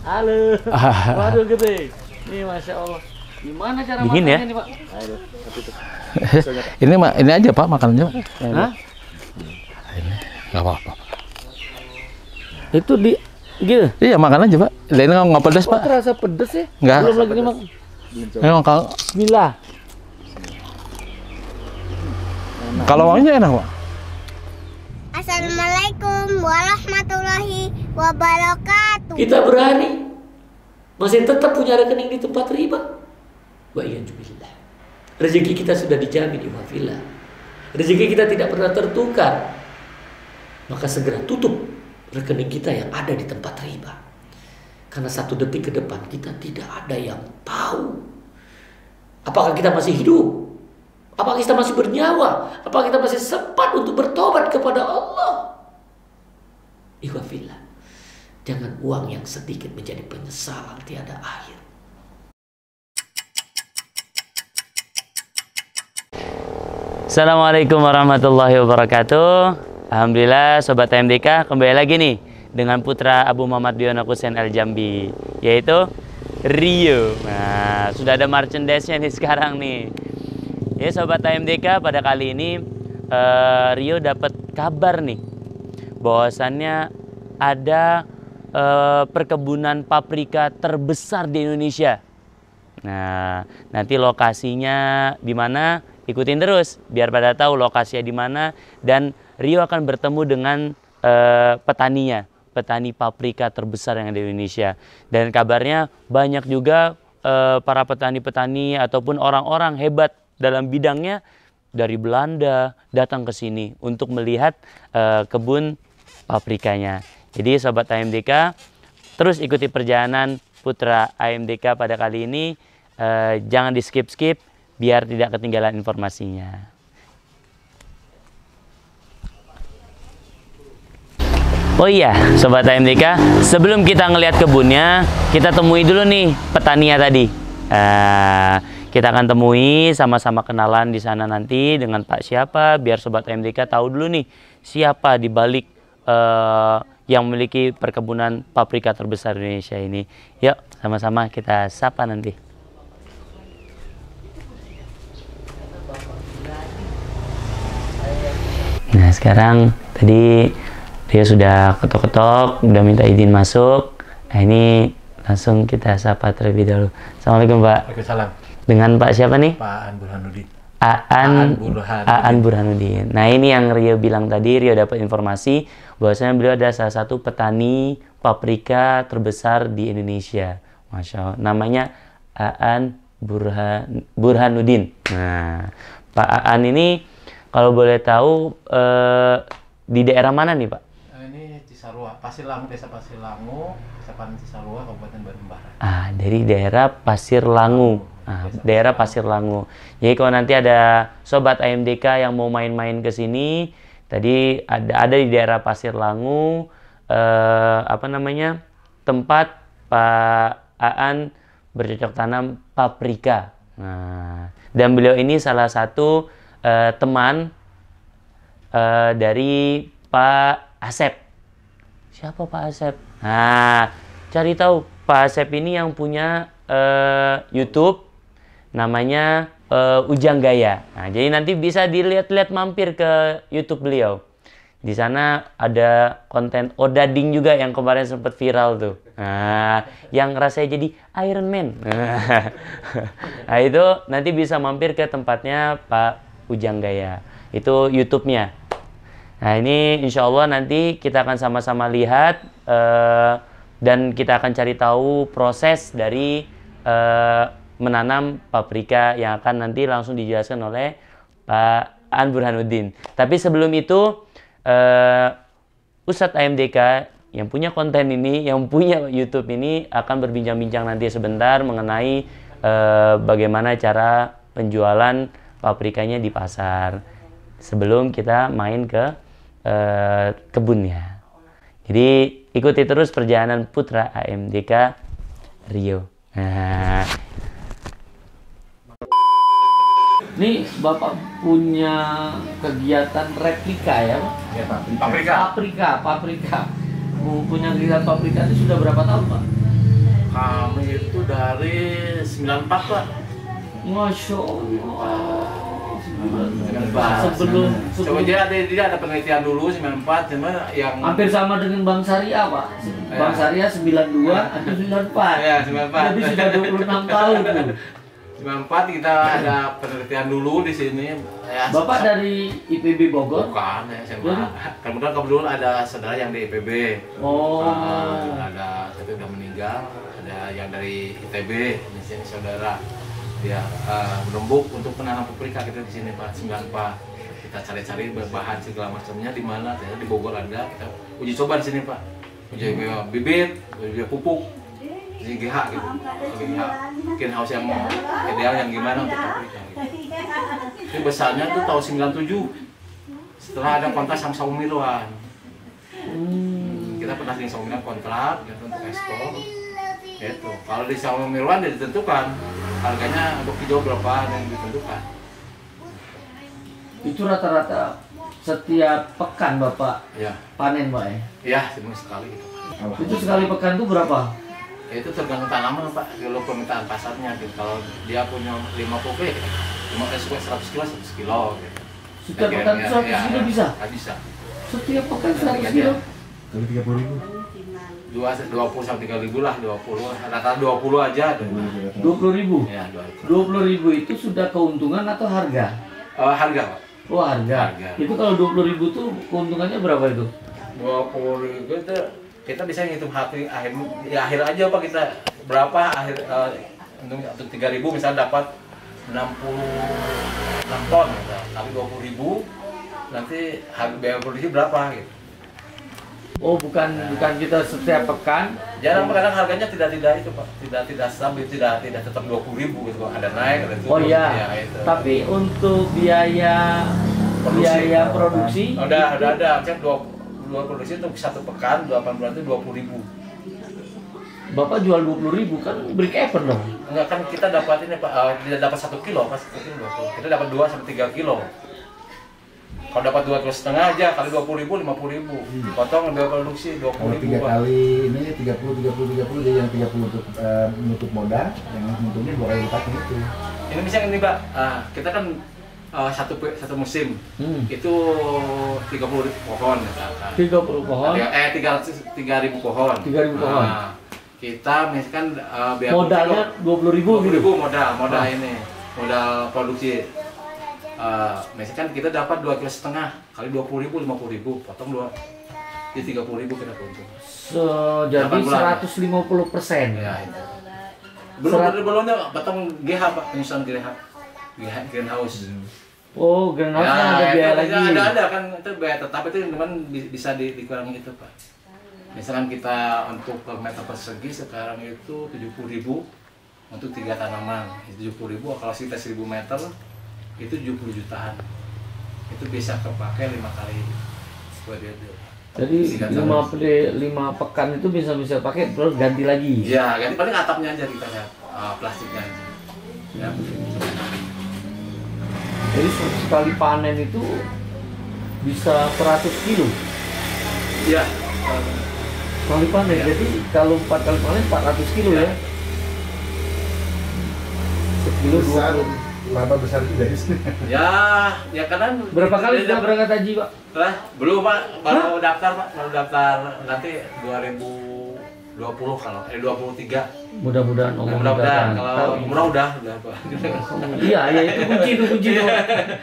Halo. Waduh gede. Nih Masya Allah. Gimana cara Dingin makannya ya? nih Pak? Ini aja Pak makanannya Pak. Hah? Nggak apa-apa. Itu di gitu. Iya makan aja Pak. Ini nggak pedas Pak. Terasa pedes ya? Nggak. Belum lagi nih makan. Memang Bismillah. kalau wanginya enak Pak. Assalamualaikum warahmatullahi wabarakatuh. Kita berani masih tetap punya rekening di tempat riba. Wa iyyazubillah. Rezeki kita sudah dijamin iwafillah. Rezeki kita tidak pernah tertukar. Maka segera tutup rekening kita yang ada di tempat riba. Karena 1 detik ke depan kita tidak ada yang tahu apakah kita masih hidup, apakah kita masih bernyawa, apakah kita masih sempat untuk bertobat kepada Allah. Ikhwafillah, jangan uang yang sedikit menjadi penyesalan tiada akhir. Assalamualaikum warahmatullahi wabarakatuh. Alhamdulillah Sobat AMDK, kembali lagi nih dengan putra Abu Muhammad Diono Kusen Al Jambi, yaitu Rio. Nah, sudah ada merchandise-nya nih sekarang nih. Ya Sobat AMDK, pada kali ini Rio dapat kabar nih bahwasannya ada perkebunan paprika terbesar di Indonesia. Nah, nanti lokasinya di mana? Ikutin terus biar pada tahu lokasinya di mana, dan Rio akan bertemu dengan petaninya, petani paprika terbesar yang ada di Indonesia. Dan kabarnya banyak juga para petani-petani ataupun orang-orang hebat dalam bidangnya dari Belanda datang ke sini untuk melihat kebun paprikanya. Jadi Sobat AMDK, terus ikuti perjalanan putra AMDK pada kali ini. Jangan di skip-skip biar tidak ketinggalan informasinya. Oh iya, Sobat AMDK, sebelum kita ngelihat kebunnya, kita temui dulu nih petaninya tadi. Kita akan temui, sama-sama kenalan di sana nanti dengan Pak siapa, biar Sobat AMDK tahu dulu nih siapa di balik yang memiliki perkebunan paprika terbesar di Indonesia ini. Yuk, sama-sama kita sapa nanti. Nah, sekarang tadi dia sudah ketok-ketok, udah minta izin masuk. Nah, ini langsung kita sapa terlebih dahulu. Assalamualaikum Pak. Waalaikumsalam. Dengan Pak siapa nih? Pak Aan Burhanuddin. Aan Burhanuddin. Nah, ini yang Rio bilang tadi. Rio dapat informasi bahwasanya beliau adalah salah satu petani paprika terbesar di Indonesia. Masya Allah. Namanya Aan Burhanuddin. Nah, Pak Aan ini kalau boleh tahu di daerah mana nih Pak? Ini Cisarua, Pasir Langu, Desa Pasir Langu, Kecamatan Cisarua, Kabupaten Bandung Barat. Dari daerah Pasir Langu. Daerah Pasir Langu. Jadi kalau nanti ada Sobat AMDK yang mau main-main ke sini, tadi ada di daerah Pasir Langu, tempat Pak Aan bercocok tanam paprika. Nah, dan beliau ini salah satu teman dari Pak Asep. Siapa Pak Asep? Nah, cari tahu Pak Asep ini yang punya YouTube namanya Ujang Gaya. Nah, jadi nanti bisa dilihat-lihat, mampir ke YouTube beliau. Di sana ada konten Odading juga yang kemarin sempat viral tuh. Nah, yang rasanya jadi Iron Man. Nah, itu nanti bisa mampir ke tempatnya Pak Ujang Gaya. Itu YouTube-nya. Nah, ini insya Allah nanti kita akan sama-sama lihat dan kita akan cari tahu proses dari menanam paprika yang akan nanti langsung dijelaskan oleh Pak Aan Burhanuddin. Tapi sebelum itu, Ustadz AMDK yang punya konten ini, yang punya YouTube ini akan berbincang-bincang nanti sebentar mengenai bagaimana cara penjualan paprikanya di pasar sebelum kita main ke kebunnya. Jadi ikuti terus perjalanan putra AMDK Rio. Nah, Nih Bapak punya kegiatan replika ya Pak? Ya, Pak. Paprika. Punya kegiatan paprika itu sudah berapa tahun Pak? 94 Pak. Masya Allah. Sebelum Sebelum dia ada penelitian dulu 94, cuma yang hampir sama dengan Bang Syariah, Pak. Bang Syariah 92 atau 94. Ya, 94. Jadi sudah 26 tahun tuh. 94 kita ada penelitian dulu di sini. Ya, Bapak dari IPB Bogor? bukan ya, SMA. Kebetulan ada saudara yang di IPB. Oh. Ada satu udah meninggal, ada yang dari ITB di sini saudara. Dia menumbuk untuk menanam paprika kita di sini Pak 94. Kita cari-cari bahan segala macamnya di mana, ternyata di Bogor ada. Kita uji coba di sini Pak. Uji bibit, uji pupuk, uji GH gitu. GH. Greenhouse yang ideal yang gimana untuk paprika. Gitu. Itu besarnya tuh tahun 97. Setelah ada kontrak sama Saung Mirwan. Kita pernah di Saung Mirwan kontrak gitu, untuk ekspor. Itu kalau di Saung Mirwan dia ditentukan harganya untuk hijau berapa yang ditentukan. Itu rata-rata setiap pekan Bapak Ya, panen, Pak ya? iya seminggu sekali gitu. Itu sekali pekan tuh berapa? Itu tergantung tanaman Pak, kalau permintaan pasarnya gitu. Kalau dia punya 50 kilo, 100 kilo 100 kilo gitu. Setiap pekan 100 kilo bisa? Bisa. Setiap pekan 100 kilo? Kali 30.000. 20 sampai 3.000 lah, 20. Rata-rata 20 aja tuh. 20.000. Ya, 20. 20.000 itu sudah keuntungan atau harga? Harga Pak. Oh, harga. Harga. Itu kalau 20.000 tuh keuntungannya berapa itu? 20.000 itu kita bisa ngitung akhir aja Pak, kita berapa akhir untuk 3.000 misalnya dapat 66 ton gitu. Kali 20.000 nanti harga biaya produksi berapa gitu. Oh, bukan kita setiap pekan. Jarang kadang harganya tidak itu Pak, tidak stabil, tidak tetap 20.000 gitu Pak. Ada naik, ada turun. Oh iya. Ya, itu. Tapi untuk biaya produksi udah ada. Cek dua produksi untuk satu pekan 8 bulan itu 20.000. Bapak jual 20.000 kan break even dong. Enggak kan kita dapat ini Pak, tidak dapat 1 kilo Pak, 1 kilo 20. Kita dapat 2 sampai 3 kilo. Kalau dapat 2,5 kilo aja kali 20.000 50.000. Potong biaya produksi 20.000. Kalau 3 kali ini 30 dia yang 30 untuk menutup modal, yang untungnya 2 kali lipat gitu. Ini misalnya ini Pak, kita kan satu musim itu 30 pohon misalkan. 30 pohon. 3.000 pohon. 3.000 pohon. Kita misalkan biaya Modalnya 20.000 gitu. 20.000 modal ini, modal produksi. Misalkan kita dapat 2,5 kilo kali 20.000 50.000, potong 2 jadi 30.000 kita untung. Jadi 150%. Ya itu. Belumnya potong GH Pak, penyusunan greenhouse. Oh, greenhouse Ya, ada biaya itu lagi. ada kan itu biaya tetap itu teman bisa dikurangi itu Pak. Misalkan kita untuk per meter persegi sekarang itu 70.000 untuk 3 tanaman. 70.000 kalau kita 1.000 meter itu 70 jutaan. Itu bisa kepake 5 kali buat dia. Jadi 5 pekan itu bisa pakai terus ganti lagi. Ya, ganti paling atapnya aja kita lihat, plastiknya aja. Ya, Jadi sekali panen itu bisa 100 kilo. Iya. Sekali panen. Ya. Jadi kalau 4 kali panen 400 kilo ya. Sekilo Besar, 20. laba besar juga di sini. Ya karena Berapa kali sudah berangkat haji, Pak? Lah, belum Pak, baru daftar Pak, baru daftar nanti 2020 kalau 23. Mudah-mudahan Allah Mudah-mudahan mudahkan. kalau umrah udah Pak. Iya, itu kunci tuh.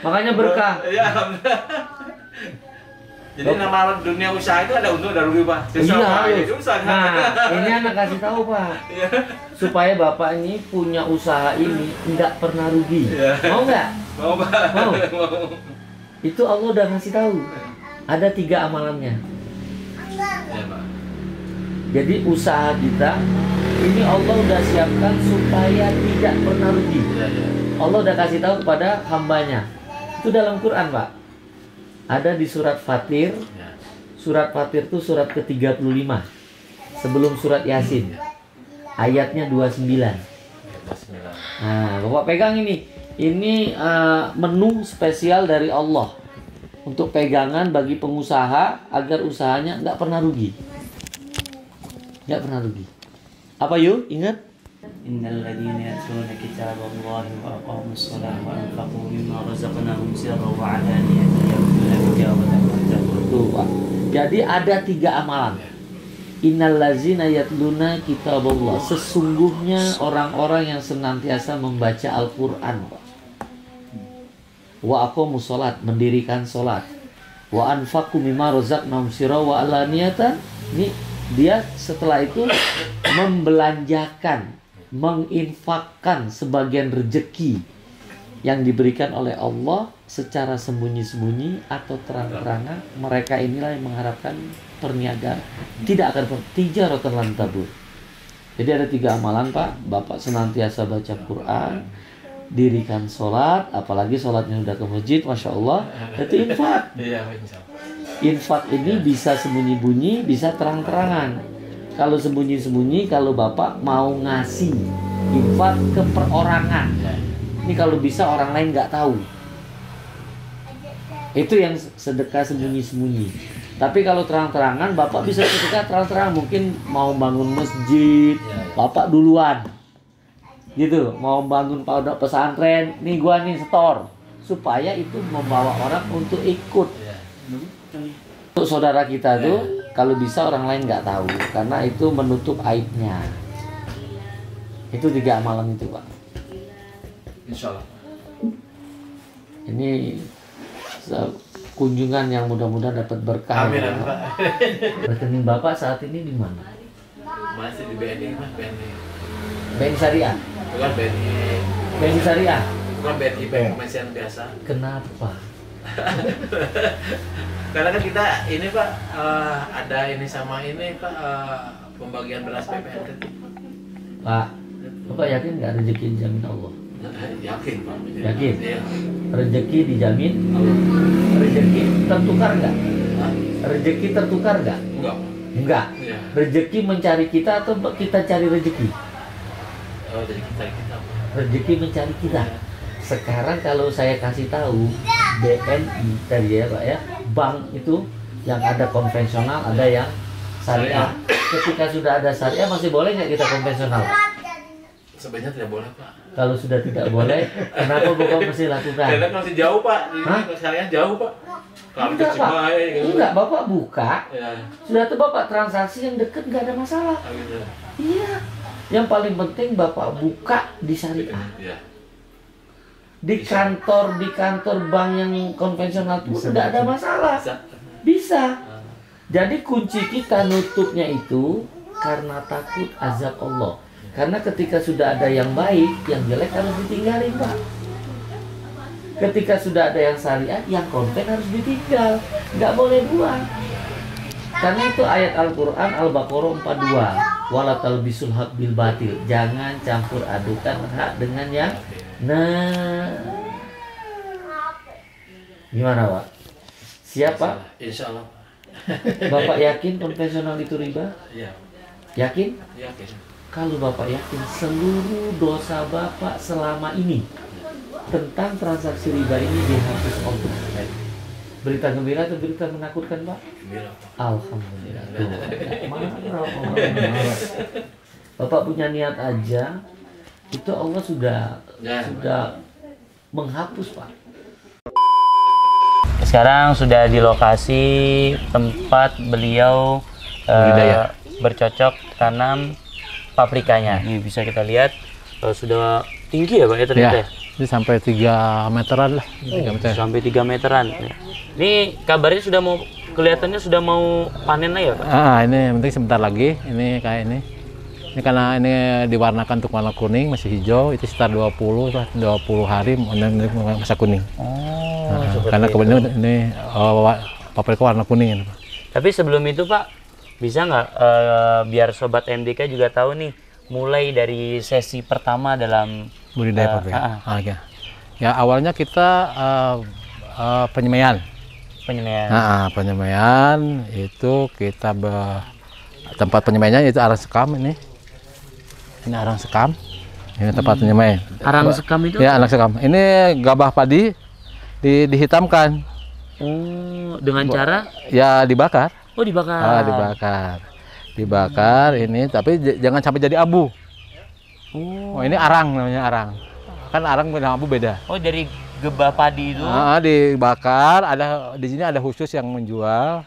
Makanya berkah. Iya, alhamdulillah. Jadi nama dunia usaha itu ada untung ada rugi Pak. Iya, itu usaha. nah ini anak kasih tahu Pak, Iya. supaya Bapak ini punya usaha ini nggak pernah rugi. Iya. Mau nggak? Mau Pak. Mau. Mau. Itu Allah udah ngasih tahu. Ada 3 amalannya. Iya Pak. Jadi usaha kita ini Allah udah siapkan supaya tidak pernah rugi. Iya, iya. Allah udah kasih tahu kepada hambanya. Itu dalam Quran Pak. Ada di surat Fatir. Ya. Surat Fatir itu surat ke-35. Sebelum surat Yasin. Ayatnya 29. Bismillah. Nah, Bapak pegang ini. Ini menu spesial dari Allah. Untuk pegangan bagi pengusaha agar usahanya nggak pernah rugi. Nggak pernah rugi. Apa yuk? Ingat? Innal ladzina yatluna kitaballahi wa aqamus salata wa anfaqu mimma razaqnahum sirran wa 'alaniyatan yarjuna tijabatan lan tabur. Jadi ada 3 amalan. Innal ladzina yatluna kitaballah. Sesungguhnya orang-orang yang senantiasa membaca Al-Qur'an. Wa aqamus salat, mendirikan salat. Wa anfaqu mimma razaqnahum sirran wa 'alaniyatan. Ini dia setelah itu membelanjakan, menginfakkan sebagian rezeki yang diberikan oleh Allah secara sembunyi-sembunyi atau terang-terangan. Mereka inilah yang mengharapkan perniagaan tidak akan tijaratan lan tabur. Jadi ada 3 amalan Pak. Bapak senantiasa baca Quran, dirikan sholat, apalagi sholatnya udah ke masjid, masya Allah. Itu infak. Infak ini bisa sembunyi-bunyi, bisa terang-terangan. Kalau sembunyi-sembunyi, kalau Bapak mau ngasih infak ke perorangan, ini kalau bisa orang lain nggak tahu. Itu yang sedekah sembunyi-sembunyi. Tapi kalau terang-terangan, Bapak bisa sedekah terang-terangan. Mungkin mau bangun masjid, Bapak duluan. Gitu, mau bangun pondok pesantren, nih gua nih setor. Supaya itu membawa orang untuk ikut. Untuk saudara kita tuh, kalau bisa orang lain nggak tahu, karena itu menutup aibnya. Itu 3 amalan itu Pak. Insya Allah. Ini kunjungan yang mudah-mudahan dapat berkah. Amin, ya. Pak. Rekening Bapak saat ini di mana? Masih di BNI, Mas, BNI. BNI Syariah. Bukan BNI. BNI Syariah. Bukan BNI, BNI Komisian biasa. Kenapa? Karena kan kita ini Pak, ada ini sama ini Pak, pembagian beras PPN kan. Pak, Bapak yakin nggak rezeki dijamin Allah? Yakin Pak. Yakin? Iya. Rezeki dijamin? Allah. Rezeki tertukar nggak? Hah? Rezeki tertukar nggak? Enggak Pak. Enggak. Iya. Rezeki mencari kita atau kita cari rezeki? Oh, jadi kita Pak. Rezeki mencari kita. Sekarang kalau saya kasih tahu BNI tadi ya Pak ya, bank itu yang ada konvensional, ada yang syariah. Ketika sudah ada syariah masih boleh nggak kita konvensional? Sebenarnya tidak boleh Pak. Kalau sudah tidak boleh, kenapa Bapak mesti lakukan? Karena masih jauh Pak. Hah? Ini syariah jauh Pak. Kalau Enggak ke Pak, Cimahi, gitu. enggak Bapak buka. Ya. Sudah tuh Bapak transaksi yang deket nggak ada masalah. Gitu. Iya. Yang paling penting Bapak buka di syariah. Iya. Di kantor bank yang konvensional itu tidak ada masalah. Bisa. Bisa. Jadi kunci kita nutupnya itu karena takut azab Allah. Karena ketika sudah ada yang baik, yang jelek harus ditinggalin Pak. Ketika sudah ada yang syariat, yang konten harus ditinggal. Nggak boleh buang. Karena itu ayat Al-Quran Al-Baqarah 42. Wala talbisul haq bil batil. Jangan campur adukan hak dengan yang gimana Pak? Siapa? Insya Allah. Bapak yakin konvensional itu riba? Iya. Yakin? Yakin. Kalau Bapak yakin seluruh dosa Bapak selama ini tentang transaksi riba ini dihapus Allah. Berita gembira atau berita menakutkan Pak? Gembira Pak. Alhamdulillah. Bapak punya niat aja, itu Allah sudah menghapus Pak. Sekarang sudah di lokasi tempat beliau bercocok tanam paprikanya. Ini bisa kita lihat sudah tinggi ya Pak ya ternyata ya? Ini sampai 3 meteran lah. 3 meter. Sampai 3 meteran. Ini kabarnya sudah mau, kelihatannya sudah mau panen ya Pak? Ini yang penting sebentar lagi. Ini kayak ini. Ini karena ini diwarnakan untuk warna kuning, masih hijau, itu sekitar 20 hari masa kuning. Karena kebetulan ini paprika warna kuning. Tapi sebelum itu Pak, bisa nggak biar Sobat MDK juga tahu nih, mulai dari sesi pertama dalam budidaya paprika. Ya awalnya kita penyemaian. Penyemaian itu kita tempat penyemaiannya itu arang sekam ini. Ini arang sekam. Ini tempat penyemaian. Arang sekam itu? Ya, arang sekam. Ini gabah padi dihitamkan. Oh, dengan cara? Ya dibakar. Oh, dibakar. Dibakar ini, tapi jangan sampai jadi abu. Oh, ini arang namanya arang. Kan arang dengan bambu beda. Oh, dari gebah padi itu. Dibakar, ada di sini ada khusus yang menjual.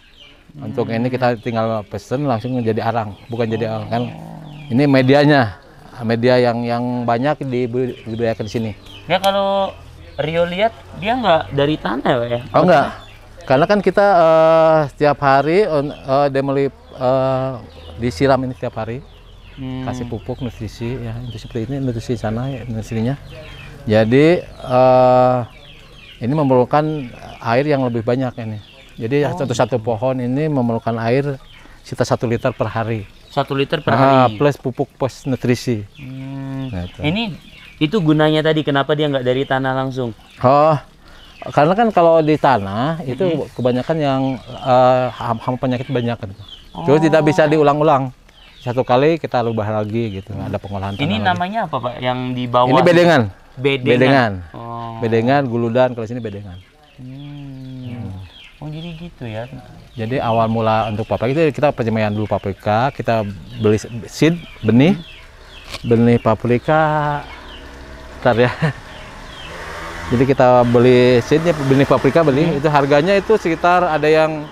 Untuk ini kita tinggal pesen langsung jadi arang, bukan jadi arang kan. Ini medianya, media yang banyak dibudidayakan di sini. Ya kalau Rio lihat dia nggak dari tanah ya? Oh enggak, karena kan kita setiap hari disiram ini setiap hari, kasih pupuk nutrisi ya, itu seperti ini nutrisi sana ya, nutrisinya. Jadi ini memerlukan air yang lebih banyak ini. Jadi satu pohon ini memerlukan air sekitar 1 liter per hari. 1 liter per hari. Plus pupuk plus nutrisi. Nah, ini itu gunanya tadi kenapa dia nggak dari tanah langsung? Oh, karena kan kalau di tanah itu kebanyakan yang hama penyakit banyak kan. Terus tidak bisa diulang-ulang. Satu kali kita rubah lagi gitu. Ada pengolahan tanah. Ini namanya apa Pak? Yang di bawah? Ini bedengan. Bedengan. Bedengan, guludan, kalau sini bedengan. Oh jadi gitu ya. Jadi awal mula untuk paprika itu kita penyemaian dulu paprika, kita beli seed, benih paprika, ntar ya. Jadi kita beli seednya, benih paprika itu harganya itu sekitar ada yang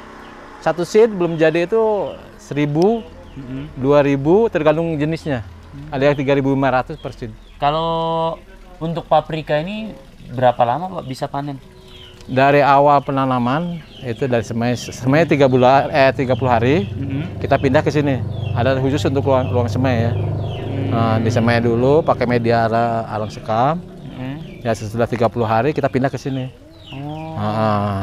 satu seed belum jadi itu 1.000, 2.000 tergantung jenisnya. Ada yang 3.500 per seed. Kalau untuk paprika ini berapa lama Pak bisa panen? Dari awal penanaman itu dari semai 30 hari kita pindah ke sini. Ada khusus untuk ruang semai ya. Nah, disemai dulu pakai media alang sekam. Ya setelah 30 hari kita pindah ke sini.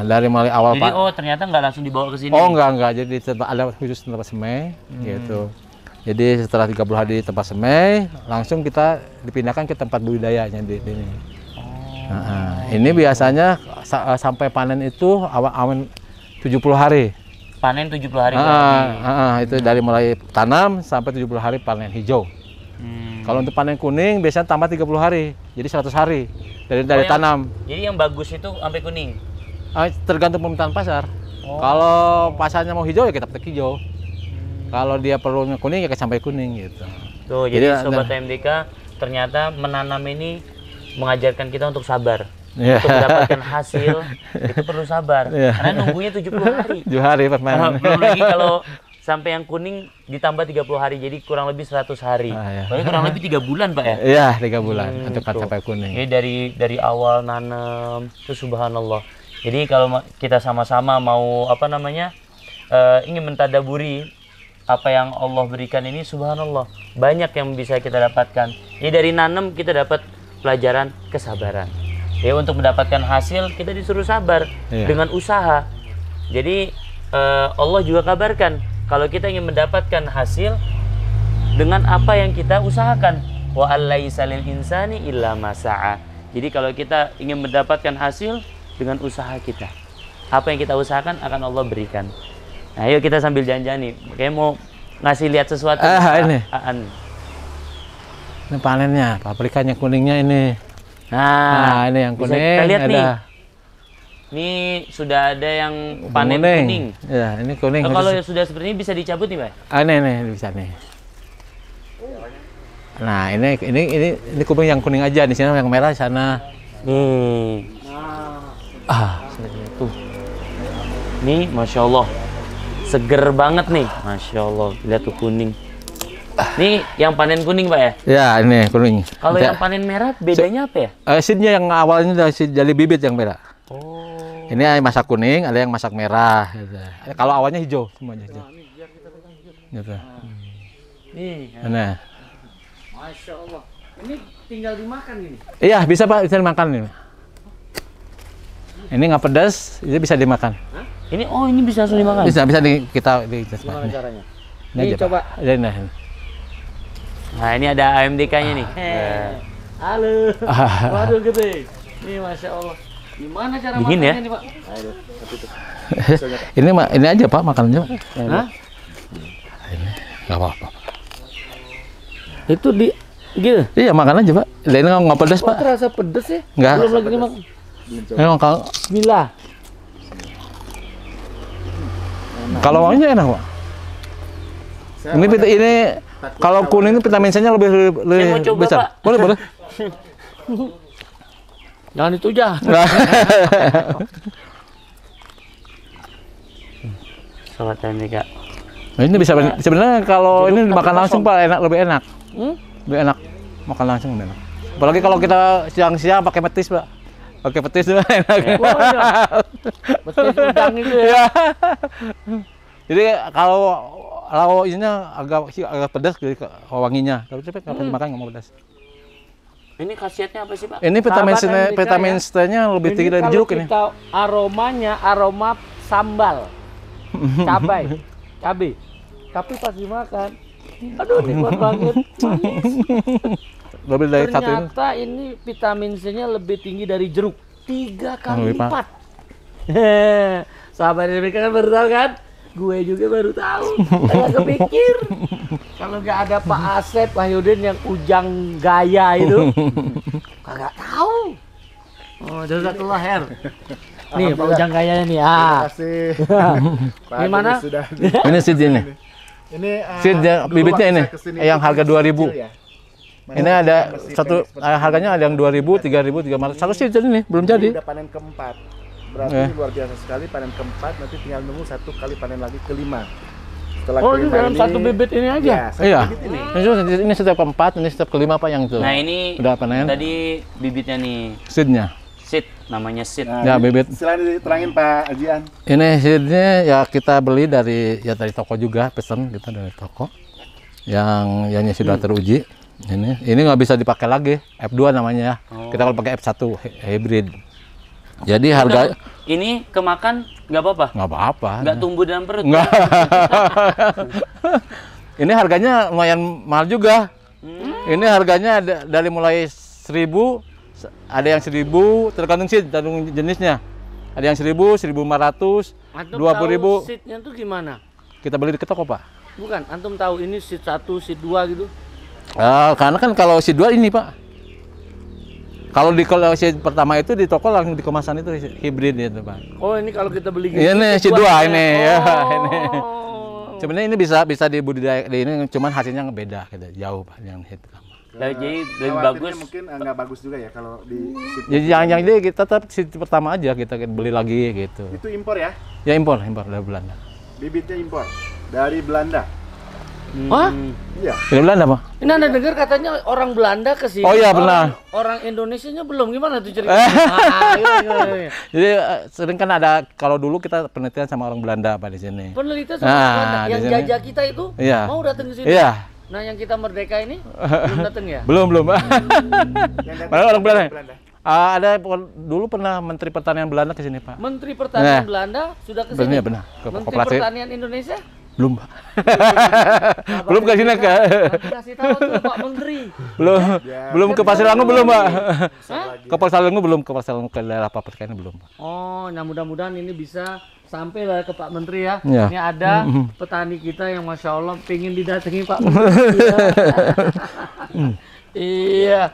Dari mulai awal jadi ternyata nggak langsung dibawa ke sini. Oh enggak. Jadi ada khusus tempat semai gitu. Jadi setelah 30 hari di tempat semai langsung kita dipindahkan ke tempat budidayanya di sini. Ini biasanya sampai panen itu awal 70 hari. Panen 70 hari. Itu dari mulai tanam sampai 70 hari panen hijau. Kalau untuk panen kuning biasanya tambah 30 hari. Jadi 100 hari dari tanam. Jadi yang bagus itu sampai kuning. Tergantung permintaan pasar. Kalau pasarnya mau hijau ya kita petik hijau. Kalau dia perlu kuning ya sampai kuning gitu. Tuh, jadi sobat MDK ternyata menanam ini mengajarkan kita untuk sabar. Untuk mendapatkan hasil itu perlu sabar. Karena nunggunya 70 hari. 7 hari permanen. Belum lagi kalau sampai yang kuning ditambah 30 hari jadi kurang lebih 100 hari. Berarti kurang lebih 3 bulan Pak ya? Iya, 3 bulan untuk sampai kuning. Jadi dari awal nanam itu subhanallah. Jadi kalau kita sama-sama mau ingin mentadaburi apa yang Allah berikan ini subhanallah, banyak yang bisa kita dapatkan. Jadi dari nanam kita dapat pelajaran kesabaran. Ya untuk mendapatkan hasil kita disuruh sabar dengan usaha. Jadi Allah juga kabarkan kalau kita ingin mendapatkan hasil dengan apa yang kita usahakan. Wa allaisa lil insani illa ma sa'a. Jadi kalau kita ingin mendapatkan hasil dengan usaha kita, apa yang kita usahakan akan Allah berikan. Nah, ayo kita sambil janjian nih. Kayak mau ngasih lihat sesuatu. Ini. Ini panennya, paprikanya kuningnya ini. Nah, ini yang kuning. Kita lihat nih. Ini sudah ada yang panen kuning. Ya, ini kuning. Kalau sudah seperti ini bisa dicabut nih, Pak? Ini bisa nih. Nah, ini kuping yang kuning aja, di sini yang merah di sana. Nih. Tuh. Nih, Masya Allah. Seger banget nih. Masya Allah. Lihat tuh kuning. Ini yang panen kuning Pak ya? Ya, ini kuning. Kalau yang panen merah bedanya apa ya? Seednya yang awalnya dari seed dari bibit yang merah. Ini yang masak kuning, ada yang masak merah. Gitu. Kalau awalnya hijau, semuanya hijau. Gitu. Nah. Masya Allah. Ini tinggal dimakan ini? Iya, bisa Pak, bisa dimakan ini. Ini nggak pedas, ini bisa dimakan. Hah? Ini bisa langsung dimakan? Bisa kita gimana caranya? Ini coba. Nah, ini ada AMDK-nya nih. Halo. Waduh gede. Ini Masya Allah. Gimana cara makannya nih Pak? Ini aja Pak, makan aja. Hah? Ini nggak apa-apa. Itu gitu? Iya, makan aja Pak. Ini nggak pedas Pak. Terasa pedas ya? Nggak. Belum lagi dimakan. Emang Bismillah. Kalau wanginya enak Pak. Ini Kalau kuning itu vitamin C-nya lebih Saya mau coba, besar. Pak. Boleh, boleh. Jangan itu aja. Sobat TMDK. Nah, ini bisa sebenarnya kalau ini dimakan langsung Pak, lebih enak. Lebih enak makan langsung lebih enak. Apalagi kalau kita siang-siang pakai petis Pak. Pakai petis itu enak. Betul udang itu ya. Jadi kalau isinya agak pedas jadi wanginya. Tapi kalau dimakan nggak mau pedas. Ini khasiatnya apa sih, Pak? Ini vitamin C-nya lebih tinggi dari jeruk ini. Kita aromanya aroma sambal, cabai. Tapi pas dimakan, aduh nikmat banget. Lebih dari satu ini. Ternyata ini vitamin C-nya lebih tinggi dari jeruk 3 kali Lebih, Pak. lipat. Sahabat mereka kan baru tahu kan? Gue juga baru tahu. Saya kepikir kalau nggak ada Pak Asep Wahyudin yang ujang gaya itu, kagak tahu. Oh, jazakallah khair. Nih Pak ujang gayanya nih. Terima kasih. Ini mana? Sudah Ini seed ini. ini Seednya, dulu bibitnya waktu ini, saya kesini yang itu harga masih 2.000. kecil ya. Ini ada Masih satu pendek seperti harganya ada yang 2.000, 3.000, 300. Satu seed ini belum ini jadi. udah panen keempat. Berarti Eh. ini luar biasa sekali, panen keempat, nanti tinggal nunggu 1 kali panen lagi kelima. Setelah Oh, ini kelima dalam satu bibit ini aja. Ya, satu Iya. bibit ini. Ini setiap keempat, ini setiap kelima Pak yang itu. Nah, ini Udah panen. tadi bibitnya nih. Seednya. Seed, namanya seed. Nah, Ya, bibit. Silahkan diterangin Pak Ajian. Ini seednya ya kita beli dari toko juga, pesen kita dari toko. Yang sudah teruji. Ini nggak bisa dipakai lagi. F2 namanya ya. Kita kalau pakai F1 hybrid. Jadi harga Ini kemakan nggak apa-apa? nggak apa-apa. Nggak tumbuh dalam perut? Nggak. Ini harganya lumayan mahal juga. Ini harganya dari mulai 1.000, ada yang 1.000 tergantung seed, tergantung jenisnya. Ada yang 1.000, 1.500, Antum 20.000. tahu seednya tuh gimana? Kita beli di toko Pak. Bukan, antum tahu ini seed 1, seed 2 gitu? Karena kan kalau seed 2 ini Pak. Kalau seed pertama itu di toko langsung di kemasan itu hybrid itu Pak. Oh, ini kalau kita beli Ini seed 2 ini ya. Ini. Oh. Sebenarnya ini bisa dibudidaya di ini, cuman hasilnya beda gitu, jauh Pak yang seed pertama. Nah, jadi lebih Khawatirnya bagus. mungkin nggak bagus juga ya kalau di Jadi yang ini kita tetap seed pertama aja kita beli lagi gitu. itu impor ya, Ya impor dari Belanda. bibitnya impor dari Belanda. Hah? Iya. Dari Belanda Pak? Ini Anda dengar katanya orang Belanda ke sini. Oh iya, benar. Orang Indonesianya belum, gimana tuh ceritanya? Gimana? Jadi sering kan ada, kalau dulu kita penelitian sama orang Belanda Pak di sini. Penelitian sama Nah, Belanda di yang sini. jajah kita itu Iya. mau datang ke sini. Iya. Nah, yang kita merdeka ini belum datang ya? Belum. Yang Mana orang Belanda? Belanda. Ada dulu pernah Menteri Pertanian Belanda ke sini Pak. Menteri Pertanian Nah. Belanda sudah ke sini. Benar. Ke Menteri koperasi. Pertanian Indonesia Belum Pak. Belum ke sini ke. kasih tahu tuh Pak Menteri. Belum ke Pasir Langu belum Pak. Hah? Ke Pasir Langu belum, ke Pasir Langu ke daerah pabrikannya belum Pak. Oh, nah mudah-mudahan ini bisa sampai lah ke Pak Menteri ya. Iya. Ini ada petani kita yang Masya Allah pengen didatangi Pak Menteri. Iya.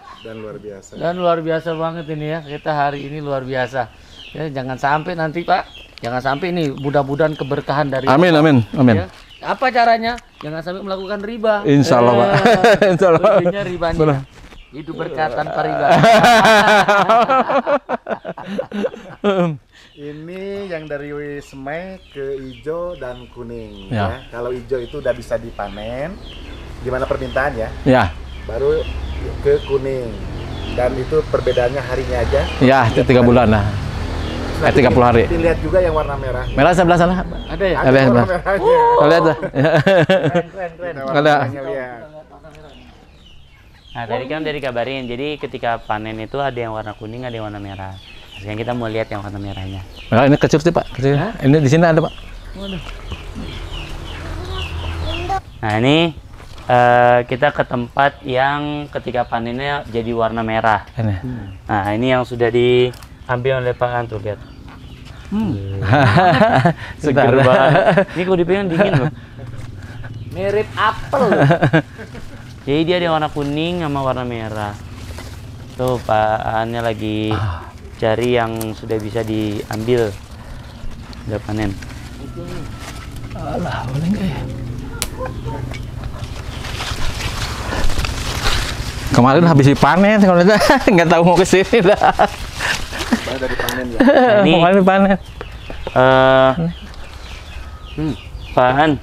Dan luar biasa banget ini ya. Kita hari ini luar biasa. Ya, jangan sampai nanti Pak. Jangan sampai ini mudah-mudahan keberkahan dari Amin. Ya. Apa caranya? Jangan sampai melakukan riba. Insya Allah Pak. Insya Allah. Kuncinya ribanya. Benar. Itu berkat tanpa riba. Ini yang dari semai ke hijau dan kuning Ya. ya. Kalau hijau itu udah bisa dipanen, gimana permintaan ya, Ya, baru ke kuning. Dan itu perbedaannya harinya aja. ya 3 bulan lah. 30 hari. Dilihat juga yang warna merah. Merah sebelah sana. Ada ya? Ada warna sebelah. merahnya. Lihat tuh. Keren. Kita warna Ada. merahnya lihat. Nah, tadi kan udah dikabarin. Jadi ketika panen itu ada yang warna kuning, ada yang warna merah. Sekarang kita mau lihat yang warna merahnya. Nah, ini kecil sih Pak. Kecil. Ini di sini ada Pak. Nah, ini kita ke tempat yang ketika panennya jadi warna merah. Ini. Nah, ini yang sudah diambil oleh Pak Antu, lihat. Seger Sebentar. banget. Ini kalau dipegang dingin loh. Mirip apel. Jadi dia ada warna kuning sama warna merah. Tuh Pak Annya lagi cari yang sudah bisa diambil. Udah panen. Alah, boleh nggak ya? Kemarin habis dipanen, kalau nggak tahu mau ke sini dah. Dari panen ya. Ini Kemarin panen. Pak Han,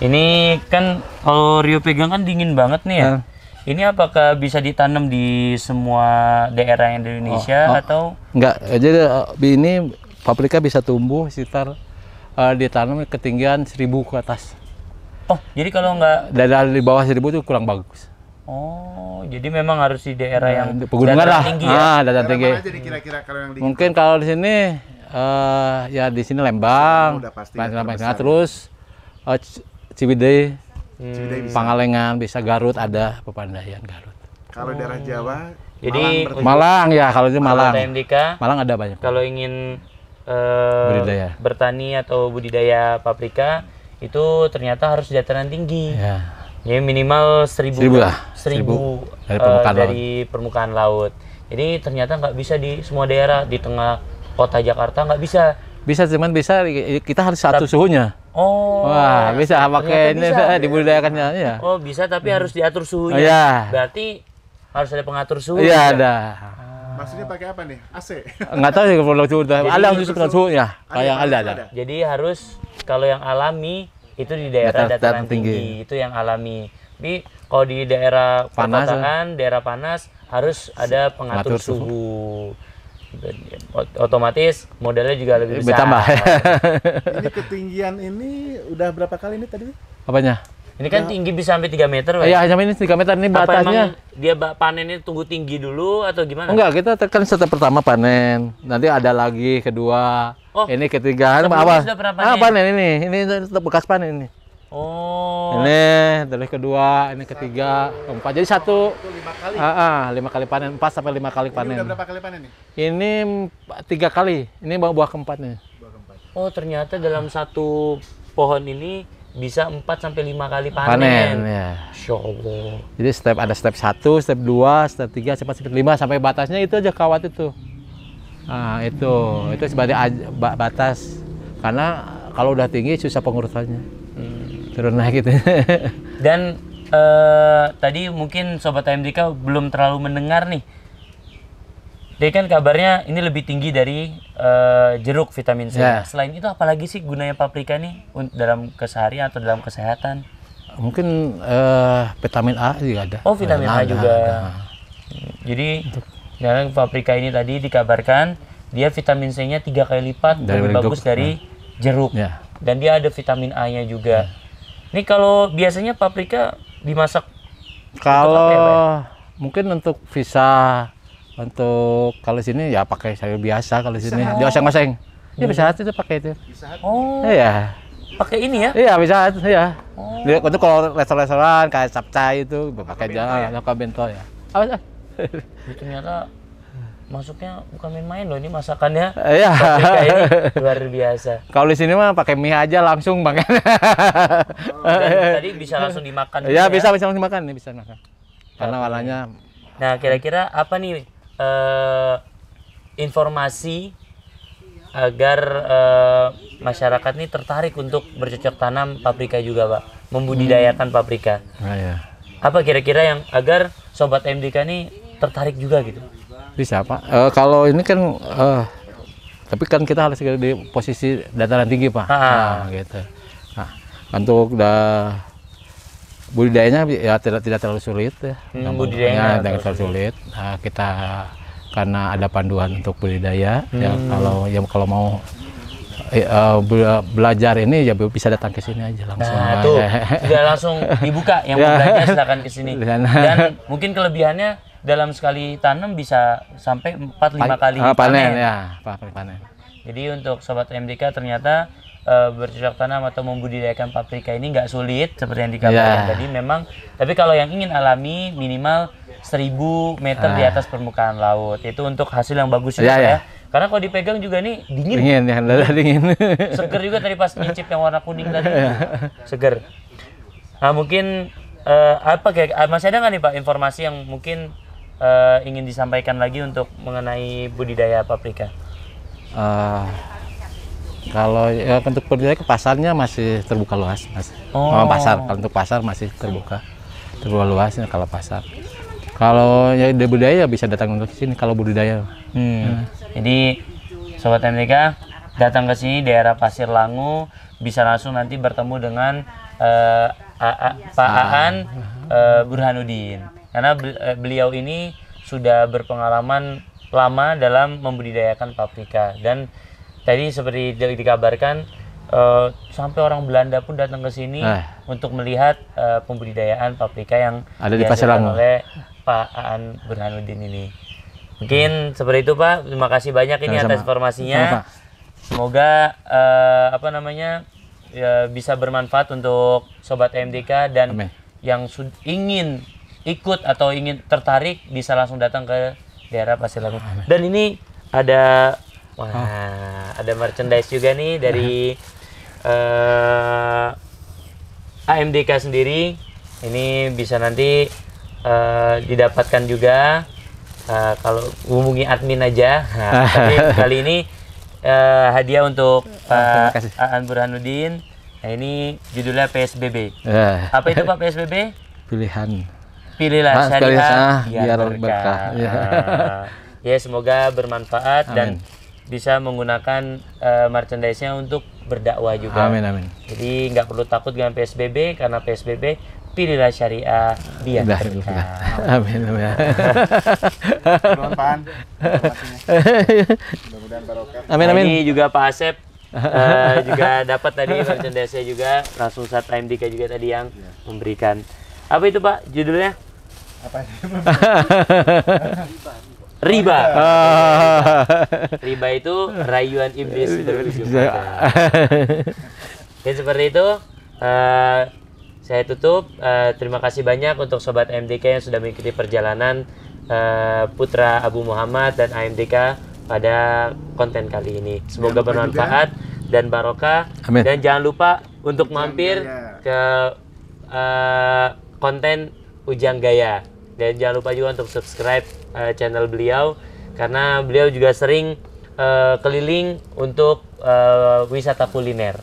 ini kan kalau Rio pegang kan dingin banget nih ya. Ini apakah bisa ditanam di semua daerah yang di Indonesia atau Enggak, jadi ini paprika bisa tumbuh sekitar ditanam ketinggian 1000 ke atas. oh jadi kalau nggak Dari bawah 1000 itu kurang bagus. oh jadi memang harus di daerah yang Pegunungan dataran lah. tinggi ya. Dataran tinggi. Mana aja nih kira-kira kalau yang di Mungkin kalau di sini ya di sini Lembang, udah pasti ya, Lembang, terbesar. terus Ciwidey, Ciwidey bisa. Pangalengan, bisa Garut ada Pepandayan Garut. Kalau daerah Jawa, Jadi Malang ya, kalau itu Malang. TMDK Malang ada banyak. kalau ingin Budidaya. bertani atau budidaya paprika itu ternyata harus di dataran tinggi. Ya. Ya minimal 1000 1000 lah. 1000 Dari permukaan dari permukaan laut. Jadi ternyata nggak bisa di semua daerah, di tengah kota Jakarta nggak bisa. Bisa, cuman bisa kita harus atur suhunya. Oh. Wah, bisa pakai ini bisa. dibudidayakannya ya. Oh bisa tapi harus diatur suhunya. Oh, iya. Berarti harus ada pengatur suhu. Iya juga. ada. maksudnya pakai apa nih? AC? Enggak tahu sih kalau suhu ada khusus untuk suhunya. Kayak ada. Jadi harus kalau yang alami itu di daerah dataran tinggi. Itu yang alami. Tapi kalau di daerah Panas, perkotaan, daerah panas harus ada pengatur Pengatur suhu. suhu. Otomatis modelnya juga lebih besar. Bertambah. Ini ketinggian ini udah berapa kali ini tadi? Apanya? Ini kan tinggi bisa sampai 3 meter, Pak. Iya, hanya ini 3 meter ini Apa batasnya. emang dia panennya tunggu tinggi dulu atau gimana? Enggak, kita tekan step pertama panen. Nanti ada lagi kedua. Oh, Ini ketiga. Ini sebelumnya apa? sudah pernah panen? panen ini. Ini tetap bekas panen ini. Oh. Ini dari kedua, ini ketiga, keempat. Jadi satu 5 kali. 5 kali panen, 4 sampai 5 kali panen. Ini udah berapa kali panen nih? Ini 3 kali. Ini buah keempat nih. Oh, ternyata dalam satu pohon ini bisa 4 sampai 5 kali panen. Panen ya. Masya Allah. Jadi ada step 1, step 2, step 3, step 5 sampai batasnya itu aja kawat itu. Nah, itu sebagai batas. Karena kalau udah tinggi susah pengurusannya. Turun naik gitu. Dan tadi mungkin Sobat AMDK belum terlalu mendengar nih. Jadi kan kabarnya ini lebih tinggi dari jeruk vitamin C. Ya. Selain itu apalagi sih gunanya paprika nih dalam keseharian atau dalam kesehatan? Mungkin vitamin A juga ada. Oh, vitamin A juga. ada. Jadi dalam paprika ini tadi dikabarkan dia vitamin C-nya 3 kali lipat Dari lebih bagus jeruk. dari jeruk. Ya. Dan dia ada vitamin A-nya juga. Ini kalau biasanya paprika dimasak Kalau apa ya, Pak? mungkin untuk visa, untuk kalau sini ya pakai sayur biasa kalau sini dioseng-oseng. Ya bisa itu pakai itu. Oh, Iya. pakai ini ya? Iya bisa ya. Untuk kalau restoran-restoran kayak capcay itu pakai aja atau bento ya. Apa? Ini ternyata masuknya bukan main-main loh, ini masakannya Iya. paprika ini luar biasa. Kalau di sini mah pakai mie aja langsung makan. Dan tadi bisa langsung dimakan juga Iya ya? bisa langsung makan nih bisa makan. Karena warnanya Nah, kira-kira apa nih informasi agar masyarakat ini tertarik untuk bercocok tanam paprika juga, Pak? Membudidayakan paprika. nah, ya. Apa kira-kira yang agar Sobat MDK ini tertarik juga gitu? Bisa Pak. Kalau ini kan tapi kan kita harus di posisi dataran tinggi Pak. Nah, gitu. Nah, untuk budidayanya ya tidak terlalu sulit ya. Budidayanya Tidak terlalu sulit. Nah, kita karena ada panduan untuk budidaya ya kalau mau belajar ini ya bisa datang ke sini aja langsung. Nah, tuh sudah langsung dibuka yang mau belajar silakan ke sini. Dan mungkin kelebihannya dalam sekali tanam bisa sampai 4-5 kali panen ya, panen. Jadi untuk Sobat MDK ternyata bercocok tanam atau membudidayakan paprika ini nggak sulit seperti yang dikatakan tadi memang. Tapi kalau yang ingin alami minimal 1000 meter di atas permukaan laut. Itu untuk hasil yang bagus juga ya. Karena kalau dipegang juga nih dingin. Dingin ya, dingin. Seger juga tadi pas nyicip yang warna kuning tadi. Seger. Nah mungkin apa kayak masih ada nggak nih Pak informasi yang mungkin ingin disampaikan lagi untuk mengenai budidaya paprika? Kalau ya untuk budidaya ke pasarnya masih terbuka luas, Mas. Oh. Pasar kalau untuk pasar masih terbuka luas ya kalau pasar. Kalau ya ada budaya bisa datang untuk sini kalau budidaya. Jadi Sobat MDK datang ke sini daerah Pasir Langu bisa langsung nanti bertemu dengan Pak Aan Burhanuddin karena beliau ini sudah berpengalaman lama dalam membudidayakan paprika dan tadi seperti dikabarkan sampai orang Belanda pun datang ke sini untuk melihat pembudidayaan paprika yang ada di Pasir Langu oleh Pak Aan Burhanuddin ini. Mungkin seperti itu Pak. Terima kasih banyak ini atas informasinya. Semoga bisa bermanfaat untuk Sobat MDK dan yang ingin ikut atau ingin tertarik bisa langsung datang ke daerah Pasir Langu. Dan ini ada ada merchandise juga nih dari AMDK sendiri. Ini bisa nanti didapatkan juga kalau hubungi admin aja. Tapi kali ini hadiah untuk Pak Aan Burhanuddin. Nah, ini judulnya PSBB. Apa itu Pak PSBB? Pilihlah syariah biar berkah. Ya semoga bermanfaat dan bisa menggunakan merchandise-nya untuk berdakwah juga. Amin. Jadi nggak perlu takut dengan PSBB karena PSBB pilihlah syariah biar berkah. Amin. Mudah-mudahan barokah. Amin. Ini juga Pak Asep juga dapat tadi merchandise-nya juga langsung saat MDK juga tadi yang memberikan. Apa itu Pak judulnya? Apa sih? Riba. Riba itu rayuan iblis berujung pada. Oke, seperti itu. Saya tutup. Terima kasih banyak untuk Sobat MDK yang sudah mengikuti perjalanan Putra Abu Muhammad dan AMDK pada konten kali ini. Semoga bermanfaat dan barokah. Amin. Dan jangan lupa untuk mampir ke konten Ujang Gaya. Dan jangan lupa juga untuk subscribe channel beliau karena beliau juga sering keliling untuk wisata kuliner.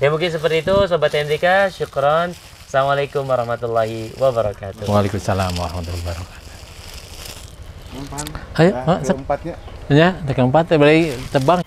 Ya mungkin seperti itu Sobat MDK. Syukron. Assalamualaikum warahmatullahi wabarakatuh. Waalaikumsalam warahmatullahi wabarakatuh. Ayo, Ayo, keempatnya. ya, keempat ya, boleh tebang.